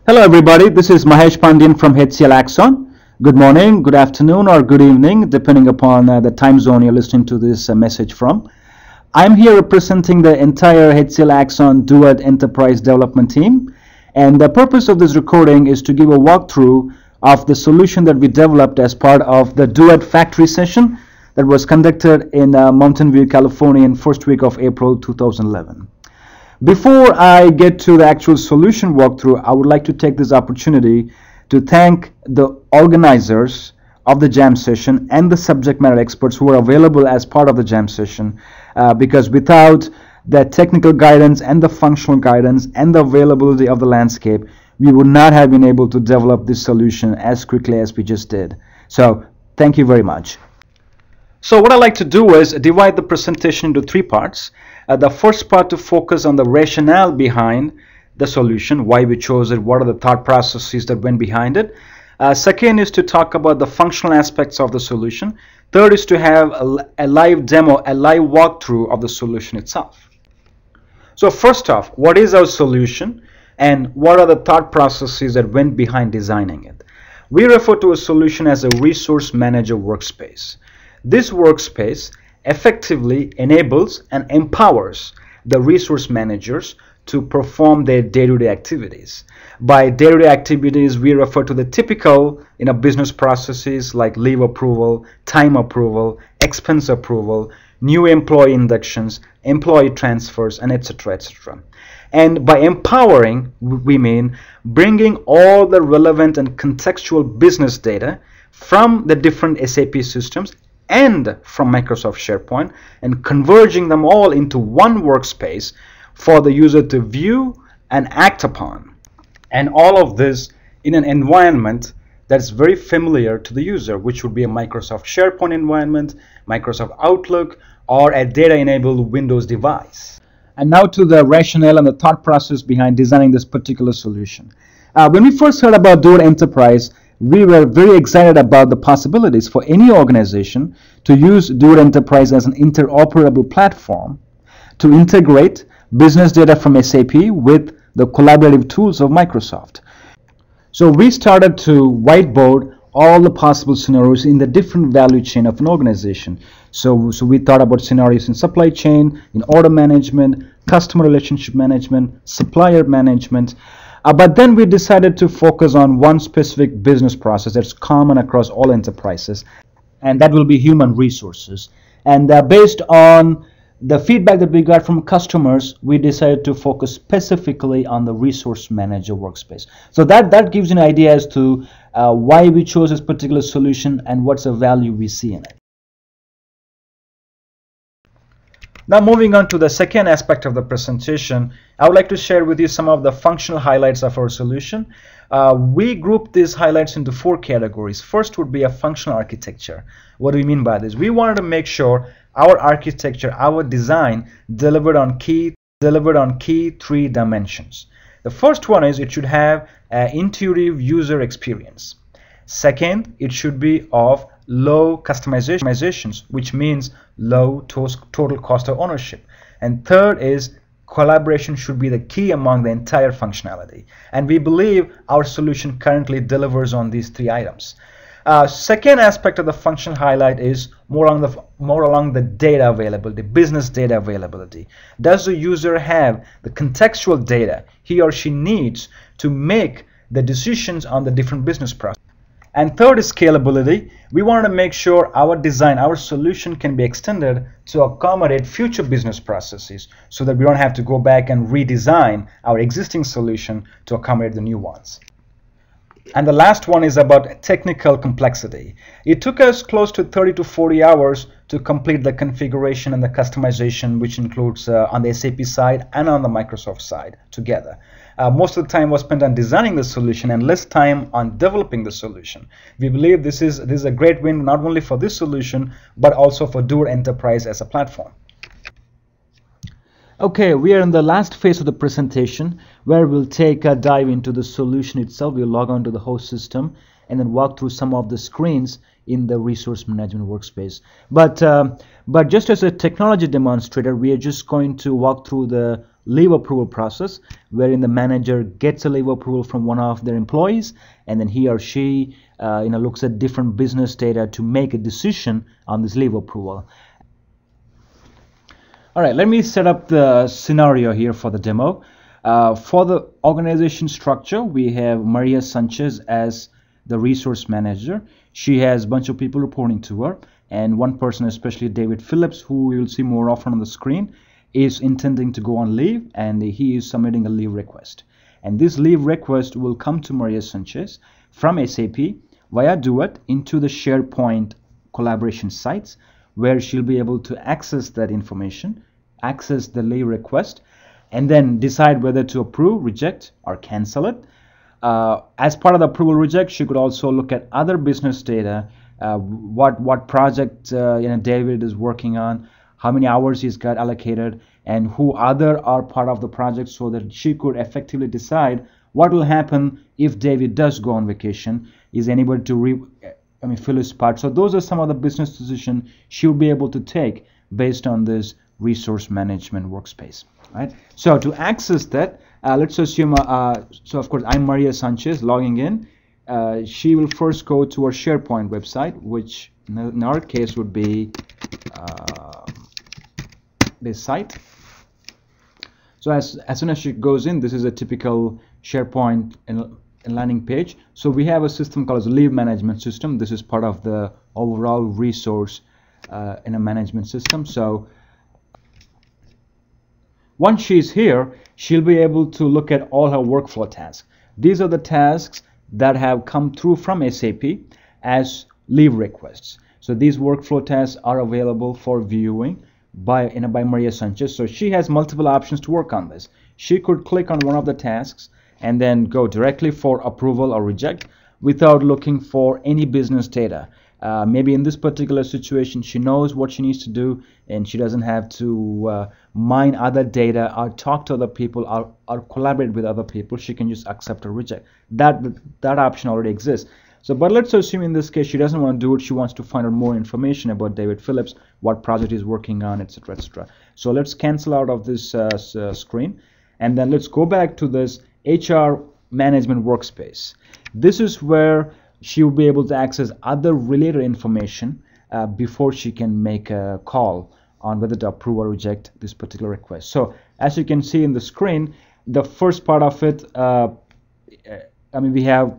Hello everybody, this is Mahesh Pandian from HCL Axon. Good morning, good afternoon or good evening depending upon the time zone you're listening to this message from. I'm here representing the entire HCL Axon Duet Enterprise Development team, and the purpose of this recording is to give a walkthrough of the solution that we developed as part of the Duet factory session that was conducted in Mountain View, California in first week of April 2011. Before I get to the actual solution walkthrough, I would like to take this opportunity to thank the organizers of the jam session and the subject matter experts who are available as part of the jam session, because without the technical guidance and the functional guidance and the availability of the landscape, we would not have been able to develop this solution as quickly as we just did. So thank you very much. So what I like to do is divide the presentation into three parts. The first part to focus on the rationale behind the solution, why we chose it, what are the thought processes that went behind it. Second is to talk about the functional aspects of the solution. Third is to have a live demo, a live walkthrough of the solution itself. So first off, what is our solution and what are the thought processes that went behind designing it? We refer to a solution as a resource manager workspace. This workspace effectively enables and empowers the resource managers to perform their day-to-day activities. By day-to-day activities, we refer to the typical business processes like leave approval, time approval, expense approval, new employee inductions, employee transfers, and etc. etc. And by empowering, we mean bringing all the relevant and contextual business data from the different SAP systems and from Microsoft SharePoint and converging them all into one workspace for the user to view and act upon. And all of this in an environment that's very familiar to the user, which would be a Microsoft SharePoint environment, Microsoft Outlook, or a data-enabled Windows device. And now to the rationale and the thought process behind designing this particular solution. When we first heard about Duet Enterprise, we were very excited about the possibilities for any organization to use Duet Enterprise as an interoperable platform to integrate business data from SAP with the collaborative tools of Microsoft. So we started to whiteboard all the possible scenarios in the different value chain of an organization. So we thought about scenarios in supply chain, in order management, customer relationship management, supplier management. But then we decided to focus on one specific business process that's common across all enterprises, and that will be human resources. And based on the feedback that we got from customers, we decided to focus specifically on the resource manager workspace. So that gives you an idea as to why we chose this particular solution and what's the value we see in it. Now moving on to the second aspect of the presentation, I would like to share with you some of the functional highlights of our solution. We grouped these highlights into four categories. First would be a functional architecture. What do we mean by this? We wanted to make sure our architecture, our design delivered on key three dimensions. The first one is it should have an intuitive user experience. Second, it should be of low customizations, which means low total cost of ownership. And third is collaboration should be the key among the entire functionality. And we believe our solution currently delivers on these three items. Second aspect of the functional highlight is more along the data availability, business data availability. Does the user have the contextual data he or she needs to make the decisions on the different business processes? And third is scalability. We want to make sure our design, our solution can be extended to accommodate future business processes so that we don't have to go back and redesign our existing solution to accommodate the new ones. And the last one is about technical complexity. It took us close to 30 to 40 hours to complete the configuration and the customization, which includes on the SAP side and on the Microsoft side together. Most of the time was spent on designing the solution and less time on developing the solution. We believe this is a great win not only for this solution but also for Duet Enterprise as a platform. Okay, we are in the last phase of the presentation where we'll take a dive into the solution itself. We'll log on to the host system and then walk through some of the screens in the resource management workspace. But just as a technology demonstrator, we are just going to walk through the leave approval process, wherein the manager gets a leave approval from one of their employees, and then he or she looks at different business data to make a decision on this leave approval. All right, let me set up the scenario here for the demo. For the organization structure, we have Maria Sanchez as the resource manager. She has a bunch of people reporting to her, and one person, especially David Phillips, who we will see more often on the screen, is intending to go on leave, and he is submitting a leave request. And this leave request will come to Maria Sanchez from SAP via Duet into the SharePoint collaboration sites, where she'll be able to access that information, access the leave request, and then decide whether to approve, reject, or cancel it. As part of the approval reject, she could also look at other business data, what project David is working on, how many hours he's got allocated, and who other are part of the project, so that she could effectively decide what will happen if David does go on vacation. Is anybody to fill his part? So those are some of the business decisions she will be able to take based on this resource management workspace. Right. So to access that, let's assume, so of course I'm Maria Sanchez logging in. She will first go to our SharePoint website, which in our case would be this site. So as soon as she goes in, this is a typical SharePoint landing page. So we have a system called as a leave management system. This is part of the overall resource in a management system. So once she's here, she'll be able to look at all her workflow tasks. These are the tasks that have come through from SAP as leave requests. So these workflow tasks are available for viewing by Maria Sanchez. So she has multiple options to work on this. She could click on one of the tasks and then go directly for approval or reject without looking for any business data. Maybe in this particular situation, she knows what she needs to do, and she doesn't have to mine other data or talk to other people or collaborate with other people. She can just accept or reject. That option already exists. So, but let's assume in this case she doesn't want to do it. She wants to find out more information about David Phillips, what project he's working on, etc., etc. So let's cancel out of this screen, and then let's go back to this HR management workspace. This is where she will be able to access other related information before she can make a call on whether to approve or reject this particular request. So as you can see in the screen, the first part of it, we have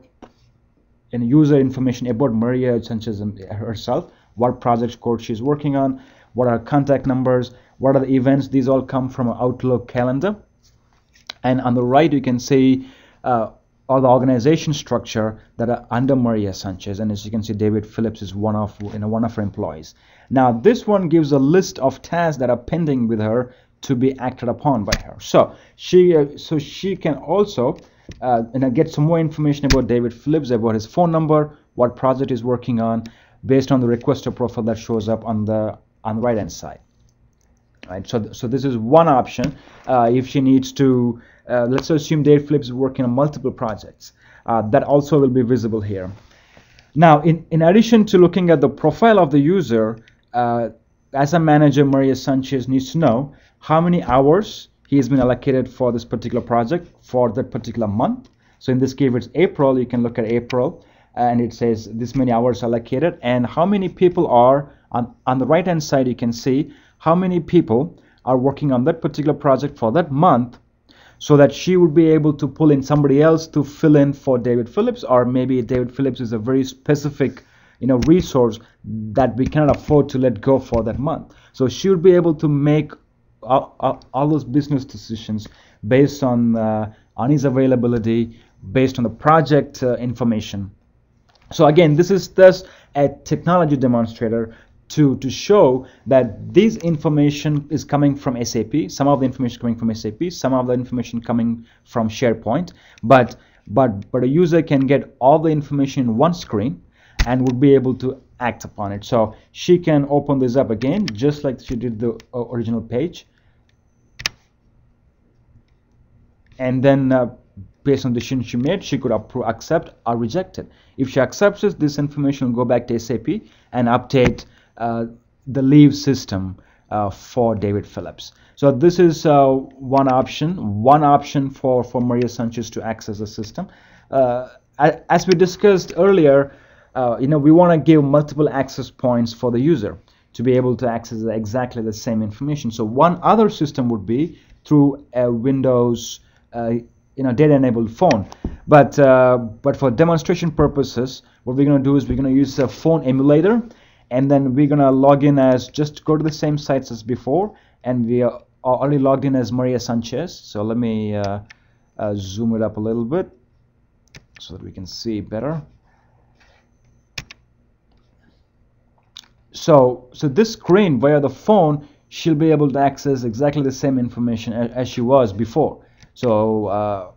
user information about Maria Sanchez herself, what project code she's working on, what are her contact numbers, what are the events. These all come from an Outlook calendar. And on the right, you can see or the organization structure that are under Maria Sanchez, and as you can see, David Phillips is one of her employees. Now this one gives a list of tasks that are pending with her to be acted upon by her. So she can also get some more information about David Phillips, about his phone number, what project he's working on, based on the requester profile that shows up on the right hand side. Right. So this is one option. If she needs to, let's assume David Phillips is working on multiple projects. That also will be visible here. Now, in addition to looking at the profile of the user, as a manager, Maria Sanchez needs to know how many hours he has been allocated for this particular project for that particular month. So in this case, if it's April, you can look at April, and it says this many hours allocated, and how many people are on the right hand side. You can see how many people are working on that particular project for that month, so that she would be able to pull in somebody else to fill in for David Phillips, or maybe David Phillips is a very specific resource that we cannot afford to let go for that month. So she would be able to make all those business decisions based on his availability, based on the project information. So again, this is thus a technology demonstrator to show that this information is coming from SAP. Some of the information coming from SAP, some of the information coming from SharePoint, but a user can get all the information in one screen and would be able to act upon it. So she can open this up again, just like she did the original page, and then based on the decision she made, she could accept or reject it. If she accepts it, this information will go back to SAP and update the leave system for David Phillips. So this is one option for Maria Sanchez to access the system. As we discussed earlier, we want to give multiple access points for the user to be able to access exactly the same information. So one other system would be through a Windows data-enabled phone. But for demonstration purposes, what we're going to do is we're going to use a phone emulator, and then we're going to log in as, just go to the same sites as before, and we are already logged in as Maria Sanchez. So let me zoom it up a little bit so that we can see better. So this screen via the phone, she'll be able to access exactly the same information as she was before. So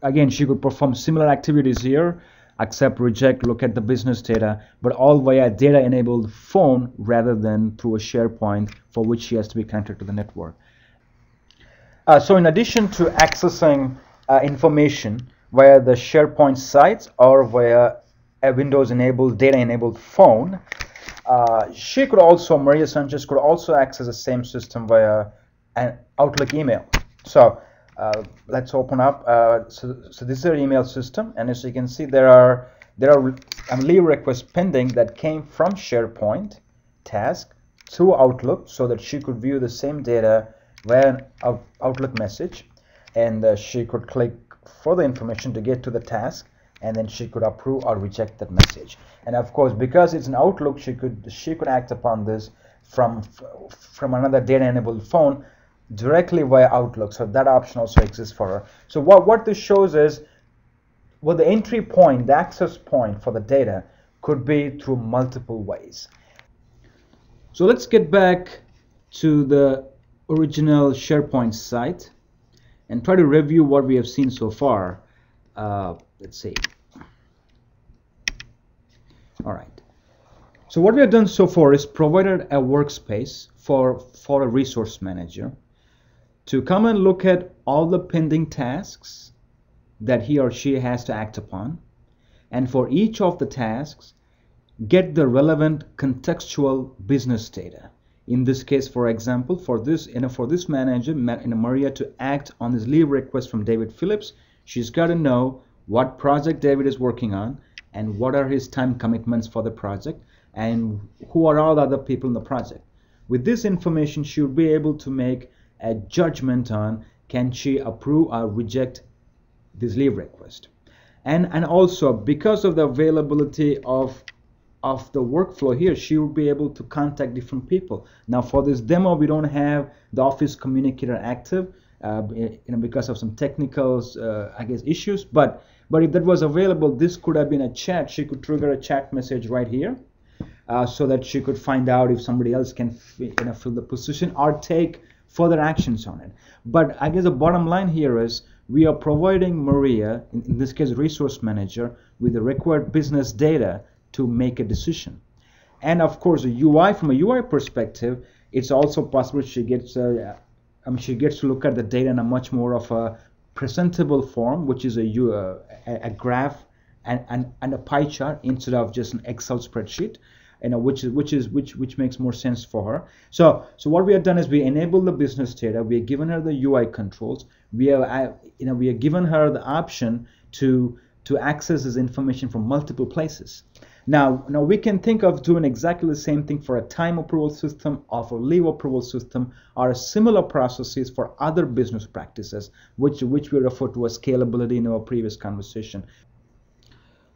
again, she could perform similar activities here, accept, reject, look at the business data, but all via data-enabled phone rather than through a SharePoint, for which she has to be connected to the network. So in addition to accessing information via the SharePoint sites or via a Windows-enabled, data-enabled phone, Maria Sanchez could also access the same system via an Outlook email. So let's open up. So this is our email system, and as you can see, there are leave requests pending that came from SharePoint task to Outlook, so that she could view the same data via an Outlook message, and she could click for the information to get to the task, and then she could approve or reject that message. And of course, because it's an Outlook, she could act upon this from another data-enabled phone directly via Outlook. So that option also exists for her. So what this shows is, well, the entry point, the access point for the data could be through multiple ways. So let's get back to the original SharePoint site and try to review what we have seen so far. Let's see. All right. So what we have done so far is provided a workspace for a resource manager to come and look at all the pending tasks that he or she has to act upon, and for each of the tasks, get the relevant contextual business data. In this case, for example, for this manager, Maria, to act on this leave request from David Phillips, she's got to know what project David is working on, and what are his time commitments for the project, and who are all the other people in the project. With this information, she will be able to make a judgment on, can she approve or reject this leave request. And also, because of the availability of the workflow here, she will be able to contact different people. Now for this demo, we don't have the Office Communicator active because of some technical issues, but if that was available, this could have been a chat. She could trigger a chat message right here, so that she could find out if somebody else can fill the position or take further actions on it. But I guess the bottom line here is, we are providing Maria, in this case resource manager, with the required business data to make a decision. And of course, from a UI perspective, it's also possible she gets to look at the data in a much more of a presentable form, which is a graph and a pie chart instead of just an Excel spreadsheet, which makes more sense for her. So what we have done is we enable the business data. We have given her the UI controls. We have given her the option to access this information from multiple places. Now we can think of doing exactly the same thing for a time approval system, or for leave approval system, or similar processes for other business practices, which we refer to as scalability in our previous conversation.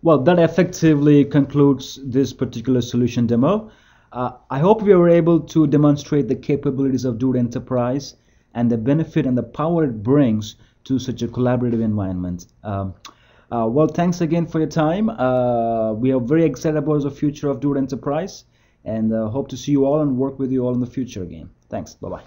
Well, that effectively concludes this particular solution demo. I hope we were able to demonstrate the capabilities of Duet Enterprise and the benefit and the power it brings to such a collaborative environment. Well, thanks again for your time. We are very excited about the future of Duet Enterprise, and hope to see you all and work with you all in the future again. Thanks. Bye-bye.